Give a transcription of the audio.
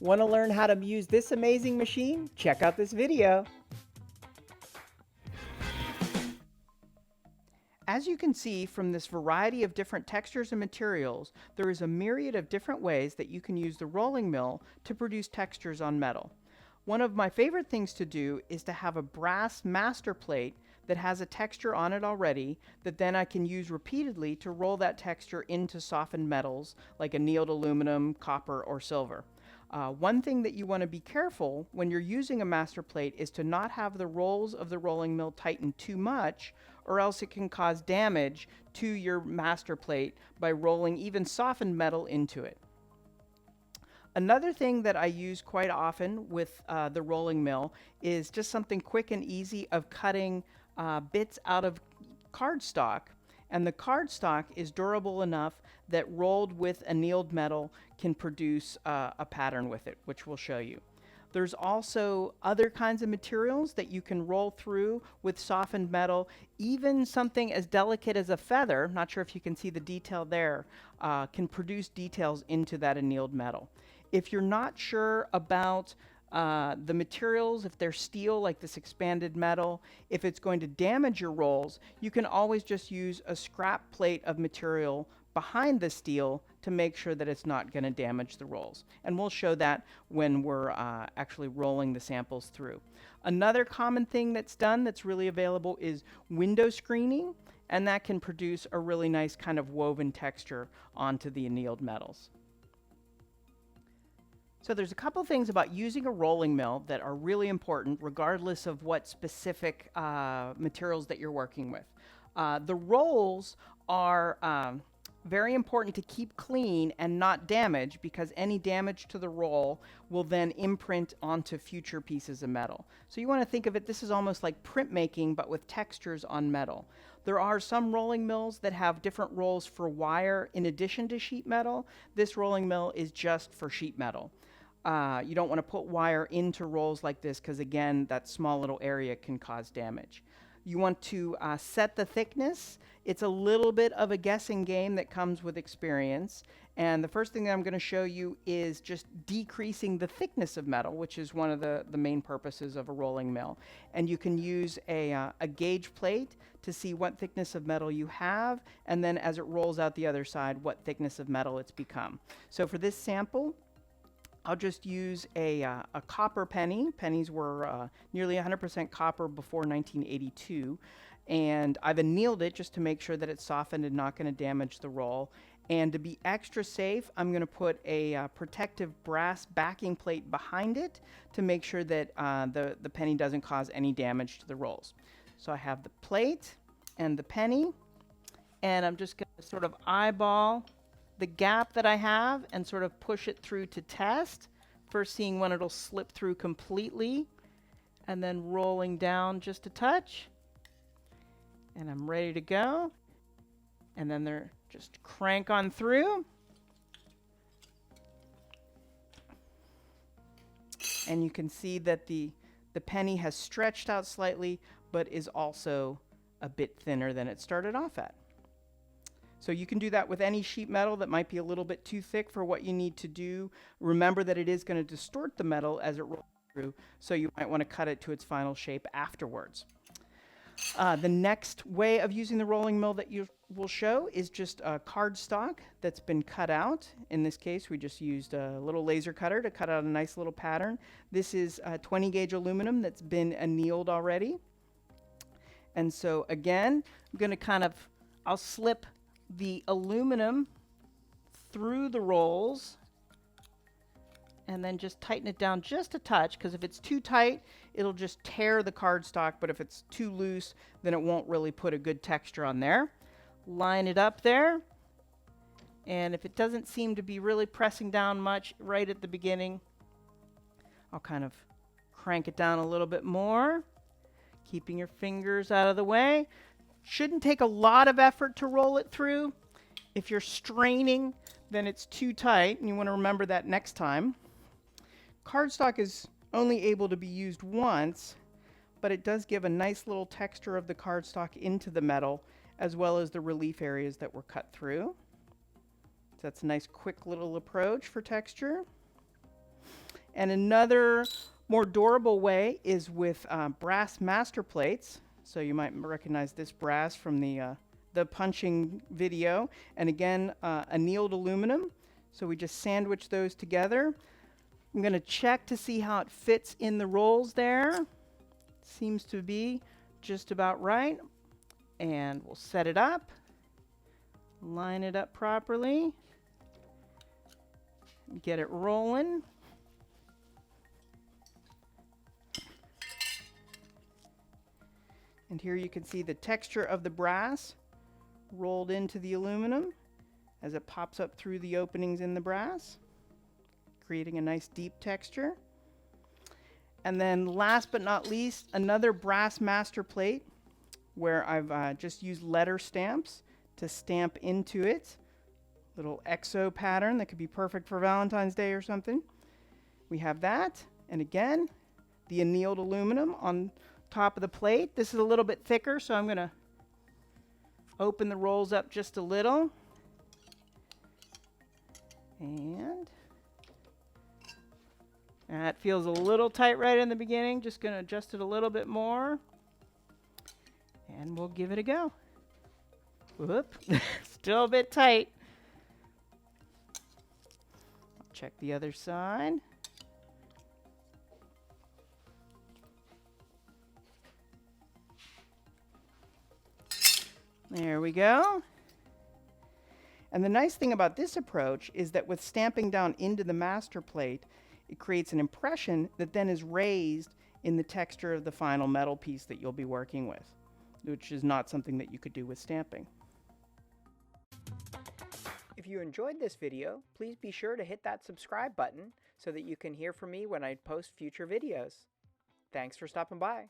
Want to learn how to use this amazing machine? Check out this video. As you can see from this variety of different textures and materials, there is a myriad of different ways that you can use the rolling mill to produce textures on metal. One of my favorite things to do is to have a brass master plate that has a texture on it already that then I can use repeatedly to roll that texture into softened metals like annealed aluminum, copper, or silver. One thing that you want to be careful when you're using a master plate is to not have the rolls of the rolling mill tighten too much, or else it can cause damage to your master plate by rolling even softened metal into it. Another thing that I use quite often with the rolling mill is just something quick and easy of cutting bits out of cardstock. And the cardstock is durable enough that rolled with annealed metal can produce a pattern with it, which we'll show you. There's also other kinds of materials that you can roll through with softened metal. Even something as delicate as a feather, not sure if you can see the detail there, can produce details into that annealed metal. If you're not sure about the materials, if they're steel like this expanded metal, if it's going to damage your rolls, you can always just use a scrap plate of material behind the steel to make sure that it's not going to damage the rolls. And we'll show that when we're actually rolling the samples through. Another common thing that's done that's really available is window screening, and that can produce a really nice kind of woven texture onto the annealed metals. So there's a couple things about using a rolling mill that are really important regardless of what specific materials that you're working with. The rolls are very important to keep clean and not damage, because any damage to the roll will then imprint onto future pieces of metal. So you want to think of it, this is almost like printmaking but with textures on metal. There are some rolling mills that have different rolls for wire in addition to sheet metal. This rolling mill is just for sheet metal. You don't want to put wire into rolls like this because, again, that small little area can cause damage. You want to set the thickness. It's a little bit of a guessing game that comes with experience. And the first thing that I'm going to show you is just decreasing the thickness of metal, which is one of the main purposes of a rolling mill. And you can use a gauge plate to see what thickness of metal you have, and then as it rolls out the other side, what thickness of metal it's become. So for this sample, I'll just use a copper penny. Pennies were nearly 100% copper before 1982. And I've annealed it just to make sure that it's softened and not going to damage the roll. And to be extra safe, I'm going to put a protective brass backing plate behind it to make sure that the penny doesn't cause any damage to the rolls. So I have the plate and the penny, and I'm just going to sort of eyeball the gap that I have and sort of push it through to test. First seeing when it'll slip through completely, and then rolling down just a touch. And I'm ready to go. And then they're just crank on through. And you can see that the penny has stretched out slightly, but is also a bit thinner than it started off at. So you can do that with any sheet metal that might be a little bit too thick for what you need to do. Remember that it is going to distort the metal as it rolls through, so you might want to cut it to its final shape afterwards. The next way of using the rolling mill that you will show is just a cardstock that's been cut out. In this case, we just used a little laser cutter to cut out a nice little pattern. This is 20 gauge aluminum that's been annealed already. And so again, I'm going to I'll slip the aluminum through the rolls and then just tighten it down just a touch, because if it's too tight, it'll just tear the cardstock, but if it's too loose, then it won't really put a good texture on there. Line it up there, and if it doesn't seem to be really pressing down much right at the beginning, I'll kind of crank it down a little bit more, keeping your fingers out of the way. Shouldn't take a lot of effort to roll it through. If you're straining, then it's too tight, and you want to remember that next time. Cardstock is only able to be used once, but it does give a nice little texture of the cardstock into the metal, as well as the relief areas that were cut through. So that's a nice quick little approach for texture. And another more durable way is with brass master plates. So you might recognize this brass from the punching video. And again, annealed aluminum. So we just sandwich those together. I'm going to check to see how it fits in the rolls there. Seems to be just about right. And we'll set it up. Line it up properly. Get it rolling. And here you can see the texture of the brass rolled into the aluminum as it pops up through the openings in the brass, creating a nice deep texture. And then last but not least, another brass master plate where I've just used letter stamps to stamp into it. Little XO pattern that could be perfect for Valentine's Day or something. We have that, and again, the annealed aluminum on top of the plate. This is a little bit thicker, so I'm going to open the rolls up just a little. And that feels a little tight right in the beginning. Just going to adjust it a little bit more. And we'll give it a go. Whoop, still a bit tight. Check the other side. There we go. And the nice thing about this approach is that with stamping down into the master plate, it creates an impression that then is raised in the texture of the final metal piece that you'll be working with, which is not something that you could do with stamping. If you enjoyed this video, please be sure to hit that subscribe button so that you can hear from me when I post future videos. Thanks for stopping by.